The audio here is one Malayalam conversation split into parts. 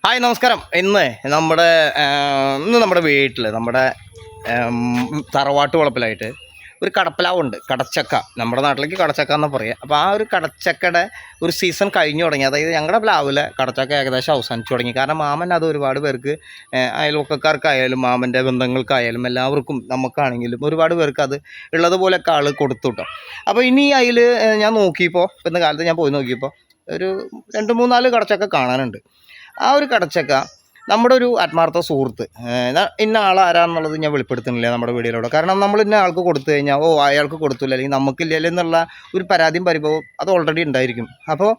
ഹായ് നമസ്കാരം. ഇന്ന് നമ്മുടെ വീട്ടിൽ തറവാട്ട് വളപ്പിലായിട്ട് ഒരു കടപ്പലാവുണ്ട്. കടച്ചക്ക, നമ്മുടെ നാട്ടിലേക്ക് കടച്ചക്ക എന്ന് പറയുക. അപ്പോൾ ആ ഒരു കടച്ചക്കയുടെ ഒരു സീസൺ കഴിഞ്ഞു തുടങ്ങി. അതായത് ഞങ്ങളുടെ പ്ലാവിലെ കടച്ചക്ക ഏകദേശം അവസാനിച്ചു തുടങ്ങി. കാരണം മാമൻ അത് ഒരുപാട് പേർക്ക്, അയൽവക്കക്കാർക്കായാലും മാമൻ്റെ ബന്ധങ്ങൾക്കായാലും എല്ലാവർക്കും നമുക്കാണെങ്കിലും ഒരുപാട് പേർക്ക് അത് ഉള്ളതുപോലെയൊക്കെ ആൾ കൊടുത്തു കേട്ടോ. അപ്പോൾ ഇനി അതിൽ ഞാൻ നോക്കിയപ്പോൾ, ഇന്ന കാലത്ത് ഞാൻ പോയി നോക്കിയപ്പോൾ ഒരു 2-3-4 കടച്ചക്ക കാണാനുണ്ട്. ആ ഒരു കടച്ചക്ക നമ്മുടെ ഒരു ആത്മാർത്ഥ സുഹൃത്ത്, ഇന്ന ആളാരാന്നുള്ളത് ഞാൻ വെളിപ്പെടുത്തുന്നില്ല നമ്മുടെ വീഡിയോയിലൂടെ. കാരണം നമ്മൾ ഇന്ന ആൾക്ക് കൊടുത്തു കഴിഞ്ഞാൽ അയാൾക്ക് കൊടുത്തില്ല, അല്ലെങ്കിൽ നമുക്കില്ല എന്നുള്ള ഒരു പരാതിയും പരിഭവം അത് ഓൾറെഡി ഉണ്ടായിരിക്കും. അപ്പോൾ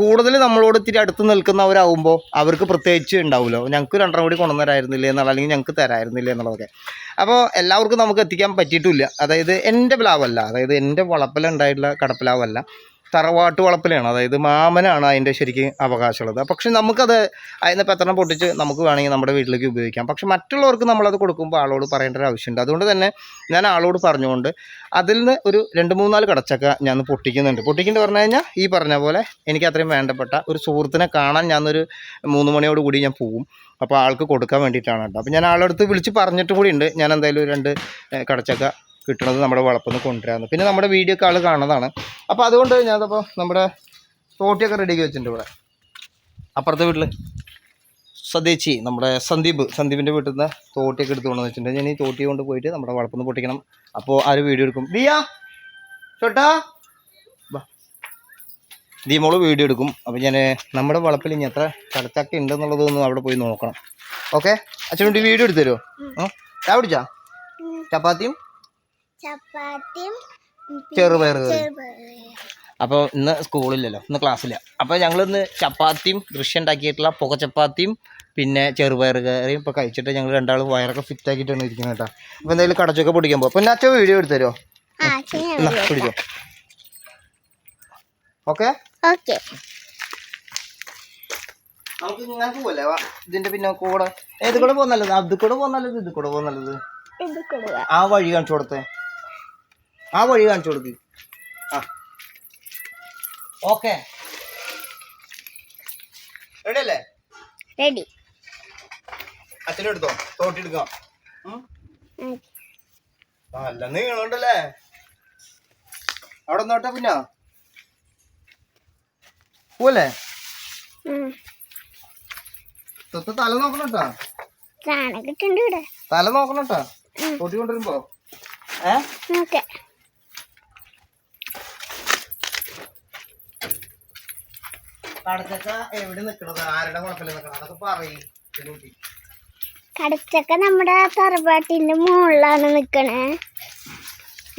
കൂടുതൽ നമ്മളോട് ഇത്തിരി അടുത്ത് നിൽക്കുന്നവരാകുമ്പോൾ അവർക്ക് പ്രത്യേകിച്ച് ഉണ്ടാവുമല്ലോ, ഞങ്ങൾക്ക് 2 കൂടി കൊണ്ടുവന്നരായിരുന്നില്ല എന്നുള്ള, അല്ലെങ്കിൽ ഞങ്ങൾക്ക് തരായിരുന്നില്ല എന്നുള്ളതൊക്കെ. അപ്പോൾ എല്ലാവർക്കും നമുക്ക് എത്തിക്കാൻ പറ്റിയിട്ടില്ല. അതായത് എൻ്റെ പ്ലാവല്ല, അതായത് എൻ്റെ വളപ്പിലുണ്ടായിട്ടുള്ള കടപ്പിലാവല്ല, തറവാട്ട് വളപ്പിലാണ്. അതായത് മാമനാണ് അതിൻ്റെ ശരിക്കും അവകാശമുള്ളത്. പക്ഷെ നമുക്കത് അതിന് പെത്രണം പൊട്ടിച്ച് നമുക്ക് വേണമെങ്കിൽ നമ്മുടെ വീട്ടിലേക്ക് ഉപയോഗിക്കാം. പക്ഷെ മറ്റുള്ളവർക്ക് നമ്മളത് കൊടുക്കുമ്പോൾ ആളോട് പറയേണ്ട ഒരു ആവശ്യമുണ്ട്. അതുകൊണ്ട് തന്നെ ഞാൻ ആളോട് പറഞ്ഞുകൊണ്ട് അതിൽ നിന്ന് ഒരു 2-3-4 കടച്ചക്ക ഞാൻ പൊട്ടിക്കുന്നുണ്ട്. പൊട്ടിക്കുന്നത് പറഞ്ഞു കഴിഞ്ഞാൽ ഈ പറഞ്ഞ പോലെ എനിക്ക് അത്രയും വേണ്ടപ്പെട്ട ഒരു സുഹൃത്തിനെ കാണാൻ ഞാനൊരു 3 മണിയോട് കൂടി ഞാൻ പോവും. അപ്പോൾ ആൾക്ക് കൊടുക്കാൻ വേണ്ടിയിട്ടാണ് കേട്ടോ. അപ്പോൾ ഞാൻ ആളടുത്ത് വിളിച്ച് പറഞ്ഞിട്ടും കൂടി ഉണ്ട്, ഞാൻ എന്തായാലും 2 കടച്ചക്ക കിട്ടുന്നത് നമ്മുടെ വളപ്പിൽ നിന്ന് കൊണ്ടുവരാമെന്ന്. പിന്നെ നമ്മുടെ വീഡിയോ ഒക്കെ ആൾ കാണുന്നതാണ്. അപ്പോൾ അതുകൊണ്ട് ഞാനപ്പോൾ നമ്മുടെ തോട്ടിയൊക്കെ റെഡിയാക്കി വെച്ചിട്ടുണ്ട്. ഇവിടെ അപ്പുറത്തെ വീട്ടിൽ സതേച്ചി, നമ്മുടെ സന്ദീപിൻ്റെ വീട്ടിൽ നിന്ന് തോട്ടിയൊക്കെ എടുത്ത് കൊണ്ടുവന്ന് വെച്ചിട്ടുണ്ട്. ഞാൻ ഈ തോട്ടി കൊണ്ട് പോയിട്ട് നമ്മുടെ വളപ്പിൽ നിന്ന് പൊട്ടിക്കണം. അപ്പോൾ ആര് വീഡിയോ എടുക്കും? ചോട്ടാ ദീമോള് വീഡിയോ എടുക്കും. അപ്പോൾ ഞാൻ നമ്മുടെ വളപ്പിൽ ഇനി എത്ര കടച്ചക്ക ഉണ്ടെന്നുള്ളതൊന്നും അവിടെ പോയി നോക്കണം. ഓക്കെ, അച്ഛനോട്ട് വീഡിയോ എടുത്തു തരുമോ? ചായ പിടിച്ചാ? ചപ്പാത്തിയും ചെറുപയർ കറി. അപ്പോൾ ഇന്ന് സ്കൂളില്ലല്ലോ, ഇന്ന് ക്ലാസ്സില്ല. അപ്പോൾ ഞങ്ങളിന്ന് ചപ്പാത്തിയും ദൃശ്യം ഉണ്ടാക്കിയിട്ടുള്ള പുക ചപ്പാത്തിയും പിന്നെ ചെറുപയർ കറിയും ഇപ്പോൾ കഴിച്ചിട്ട് ഞങ്ങൾ രണ്ടാളും വയറൊക്കെ ഫിറ്റ് ആക്കിയിട്ടാണ് ഇരിക്കുന്നത് കേട്ടോ. അപ്പോൾ എന്തായാലും കടച്ചൊക്കെ പൊടിക്കാൻ പോകും. പിന്നെ അച്ഛൻ വീഡിയോ എടുത്തു തരുമോ? പിടിച്ചോ. ഓക്കെ നമുക്ക് ഇങ്ങനെ പോവല്ലേ ഇതിന്റെ പിന്നെ കൂടെ. ഏത് കൂടെ പോകുന്നല്ലത്? അത് കൂടെ പോകുന്നല്ലത്, ഇത് കൂടെ പോകുന്നല്ലത്? ആ വഴി കാണിച്ചു കൊടുത്തേ, ആ വഴി കാണിച്ചു കൊടുക്ക്. ആ ഓക്കെ, റെഡി അല്ലേ? റെഡി. അച്ഛനെടുത്തോ, തോട്ടിയെടുക്കാം. നല്ല നീളമുണ്ടല്ലേ അവിടെ നോട്ടെ. പിന്നെ പോവല്ലേ? തല നോക്കണട്ടാ, തല നോക്കണട്ടാ തോട്ടി കൊണ്ടുവരുമ്പോ. കടച്ചക്ക എവിടെ നിക്കണത്? ആരുടെ കുഴപ്പമില്ല നിക്കണം? അതൊക്കെ പറയും. കടച്ചക്ക നമ്മുടെ തറവാട്ടിന്റെ മുകളിലാണ് നിക്കണേ.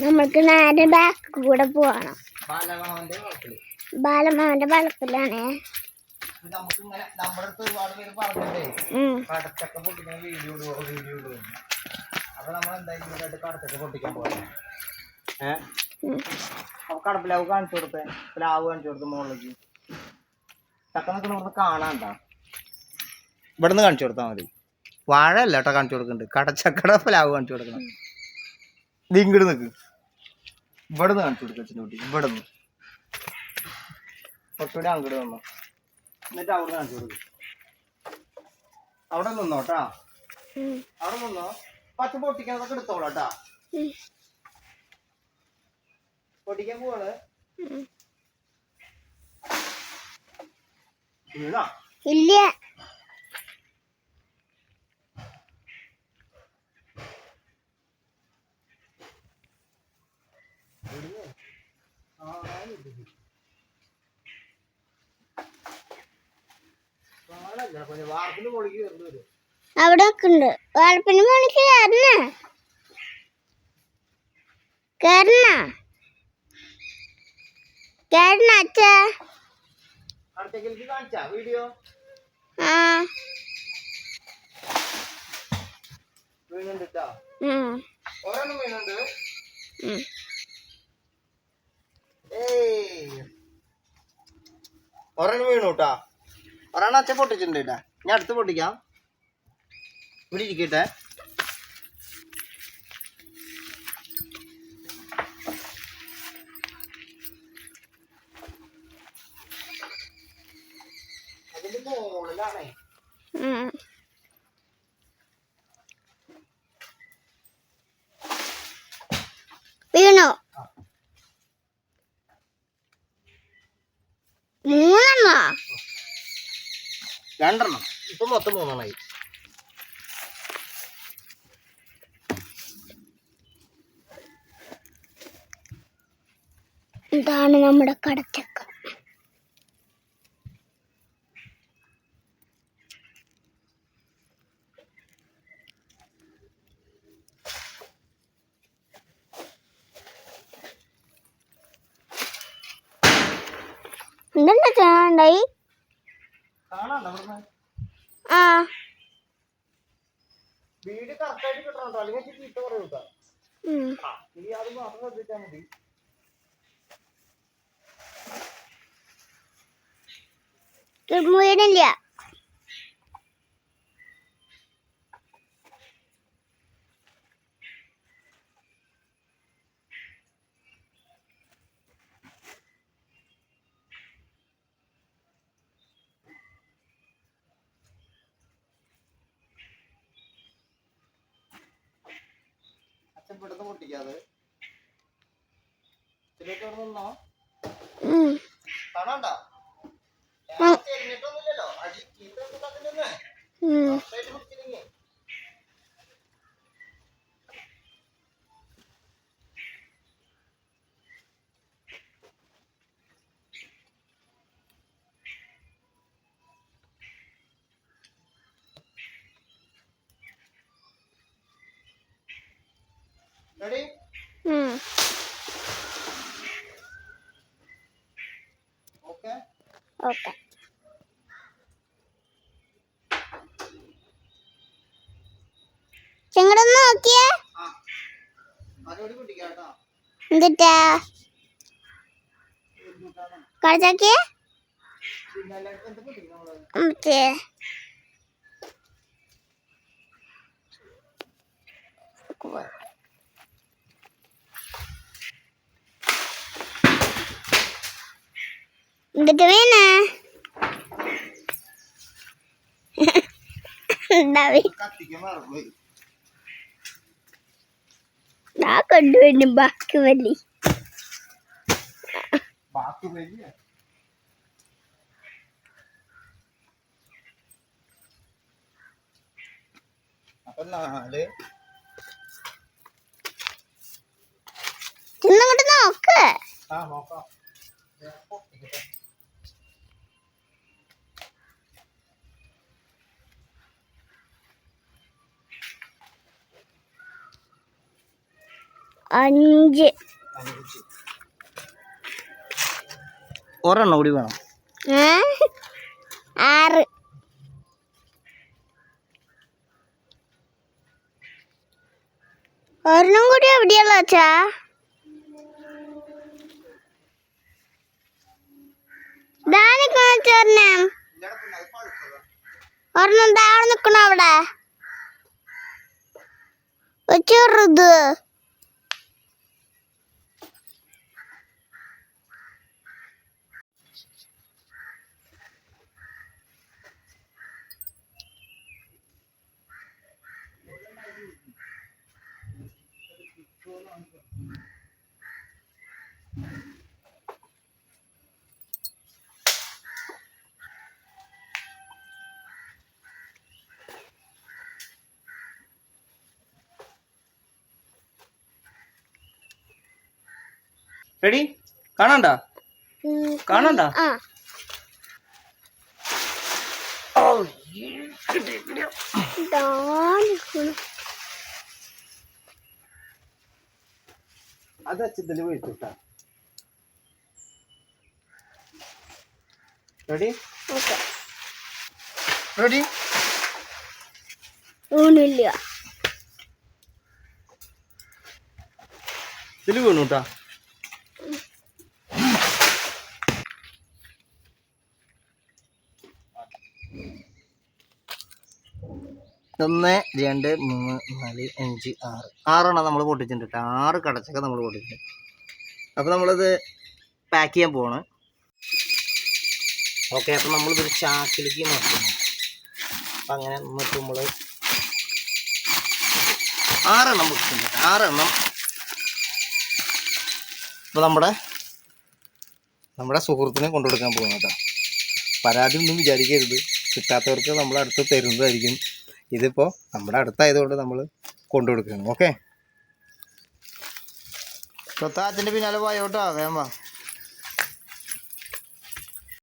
നമ്മൾക്ക് നേരെ ബാക്ക് കൂടെ പോവാണം. ബാലമാവന്റെ വളപ്പിലാണ്. നമുക്കിങ്ങനെ നമ്മുടെ അടുത്ത് ഒരുപാട് പേര് പറഞ്ഞിട്ടേ കടച്ചക്ക പൊട്ടിക്കാൻ വീഡിയോ ഇടുക. അപ്പൊ നമ്മൾ എന്തായാലും കടച്ചക്ക പൊട്ടിക്കാൻ പോകാം. അപ്പൊ കടപ്പിലാവ് കാണിച്ചു കൊടുത്തേ, പ്ലാവ് കാണിച്ചു കൊടുത്ത് മുകളിലേക്ക്. ചക്ക നിൽക്കുന്ന ഇവിടെ കാണാണ്ട, ഇവിടെ നിന്ന് കാണിച്ചു കൊടുത്താൽ മതി. വാഴ അല്ല കേട്ടോ കാണിച്ചു കൊടുക്കുന്നുണ്ട്, കടച്ചക്കട പ്ലാവ് കാണിച്ചു കൊടുക്കണം. ഇത് ഇങ്ങോട്ട് നിൽക്ക്, ഇവിടെ നിന്ന് കാണിച്ചു കൊടുക്കുക അച്ഛൻ്റെ കുട്ടി. ഇവിടെ നിന്ന് കുറച്ചുകൂടി അങ്ങോട്ട് വന്നോ, എന്നിട്ട് അവിടെ കാണിച്ചു കൊടുക്കും. അവിടെ നിന്നോട്ടാ, അവിടെ നിന്നോ. പച്ച പൊട്ടിക്കാനൊക്കെ എടുത്തോളാട്ടാ. പൊട്ടിക്കാൻ പോവാണ്. വീണാ ഇല്ല. അവിടെ ഉണ്ട് വാഴപ്പിന് മോളിക്ക് കേറണ അച്ഛാ. വീഡിയോ വീണുണ്ട്, ഒരെണ്ണം വീണുണ്ട്. ഒരെണ്ണം വീണുട്ടാ, ഒരെണ്ണം അച്ഛൻ പൊട്ടിച്ചിട്ടുണ്ട് കേട്ടാ. ഞാൻ അടുത്ത് പൊട്ടിക്കാം, ഇവിടെ ഇരിക്കട്ടെ. അതിന്റെ മുകളിലാണേ വീണു 3 2 ഇപ്പൊ മൊത്തം 3 ഇതാണ് നമ്മുടെ കടച്ചക്ക. എന്തെന്താ ചെയ്യാണ്ടായി? ആ വീട് കറക്റ്റായിട്ട് കിട്ടണം, അല്ലെങ്കിൽ ചീത്ത പറയൂട്ടാ. ഇനി അത് മാത്രം ശ്രദ്ധിച്ചാൽ മതി. വീടില്ല. അച്ഛൻ പെടുന്ന പൊട്ടിക്കാതെ നിന്നോ കാണണ്ട. ചെരിഞ്ഞിട്ടൊന്നുമില്ലല്ലോ, അടി ചീത്ത റെഡി. Okay okay. ചെങ്ങടൊന്ന് നോക്കിയേ. എന്നിട്ടാ കടച്ചാക്കിയേ. എന്നിട്ട് വേണേ കൊണ്ടുപോയി ബാക്കി വലി ചെന്നങ്ങോട്ട് നോക്ക്. നോക്കാം. 5 ഒരെണ്ണം കൂടി വേണം. 6 ഒരെണ്ണം കൂടി എവിടെയുള്ള അച്ഛാ? ഒരെണ്ണം താഴെ നിക്കണ അവിടെ ചെറുത്. റെഡി. കാണണ്ട കാണണ്ട. അത് അച്ഛത്തില് വീഴ്ത്തിട്ട. Ready ready. ഊണില്ല. ഇതില് വീണൂട്ടാ. ഒന്ന് 2 3 4 5 6 6 നമ്മൾ പൊട്ടിച്ചിട്ടുണ്ട്. 6 കടച്ചക്ക നമ്മൾ പൊട്ടിച്ചിട്ടുണ്ട്. അപ്പോൾ നമ്മളിത് പാക്ക് ചെയ്യാൻ പോവാണ്. ഓക്കെ, അപ്പോൾ നമ്മളിതൊരു ചാക്കിലേക്ക് നോക്കുന്നു. അപ്പം അങ്ങനെ എന്നിട്ട് നമ്മൾ 6 എണ്ണം വെക്കുന്നുണ്ട്. 6 എണ്ണം. ഇപ്പോൾ നമ്മുടെ സുഹൃത്തിനെ കൊണ്ടുകൊടുക്കാൻ പോകുന്നു കേട്ടോ. പരാതി ഒന്നും വിചാരിക്കരുത്, കിട്ടാത്തവർക്ക് നമ്മൾ അടുത്ത് തരുന്നതായിരിക്കും. ഇതിപ്പോൾ നമ്മുടെ അടുത്തായതുകൊണ്ട് നമ്മൾ കൊണ്ടുകൊടുക്കുകയാണ്. ഓക്കെ, സ്വത്താത്തിൻ്റെ പിന്നാലെ പോയോട്ടോ, വേഗം വാ.